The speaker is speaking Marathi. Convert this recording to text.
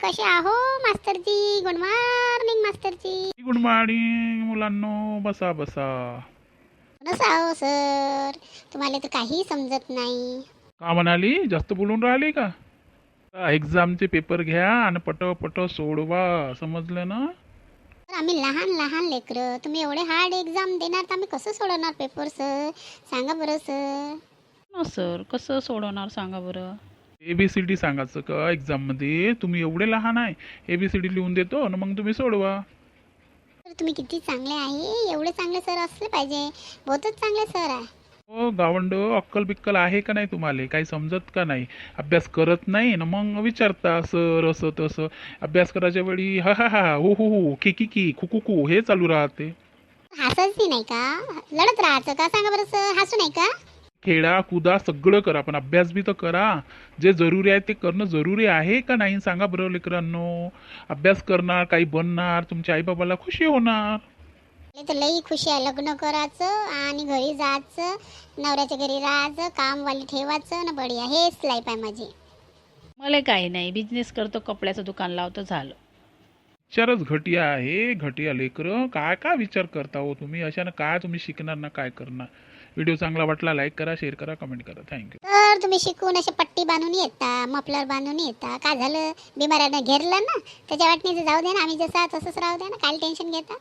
कसे आहो मास्तरजी? गुड मॉर्निंग मास्तरजी. गुड मॉर्निंग मुलांनो, बसा बसा. कसं आहो सर? तुम्हाला तर काही समजत नाही. का म्हणाली? जास्त बोलून राहिली का? एक्झामचे पेपर घ्या आणि पट सोडवा, समजलं ना? तर आम्ही लहान लहान लेकरं, तुम्ही एवढे हार्ड एक्झाम देणार तर आम्ही कसं सोडवणार पेपर सर? सांगा बरं सर. हो सर, कसं सोडवणार सांगा बरं. ABCD सांगायचं का एक्झाम मध्ये? तुम्ही एवढे लहान आहे, ABCD लिहून देतो ना, मग तुम्ही सोडवा. तर तुम्ही किती चांगले आहे, एवढे चांगले सर असले पाहिजे. बहुतच चांगले सर आहे. हो गावंड, अक्कल बिक्कल आहे का नाही तुम्हाला? काही समजत का नाही? अभ्यास करत नाही ना, मग विचारता सर असं तसं. अभ्यास करायच्या वेळी हा हा हा हो हो हो की की की खू खू खू हे चालू राहते. हसायची नाही का? लढत राहायचं का? सांगा बरं सर. हसू नाही का? खेळा कुदा सगळं करा, पण अभ्यास बी तर करा. जे जरुरी आहे ते करणं जरुरी आहे का नाही सांगा बरं लेकरांनो. अभ्यास करणार, काही बनणार, तुमच्या आईबाबाला खुशी होणार. मला तर लई खुशी आहे. लग्न करायचं आणि घरी जायचं, नवऱ्याच्या घरी राहायचं, कामवाली ठेवायचं ना, बढिया. हेच लाईफ आहे माझी. मला काही नाही, बिझनेस करतो, कपड्याचं दुकान लावतो, झालं. विचारच घटिया आहे, घटिया लेकरं. काय काय विचार करता हो तुम्ही? अशानं काय तुम्ही शिकणार ना काय करणार? व्हिडिओ चांगला वाटला लाईक करा, शेअर करा, कमेंट करा. थँक्यू. तर तुम्ही शिकून असे पट्टी बांधून येता, मफलर बांधून येता. काय झालं? बिमाऱ्यानं घेरलं ना, त्याच्या वाटणीचं जाऊ दे ना, आम्ही जसं तसंच राहू दे ना, काय टेन्शन घेता?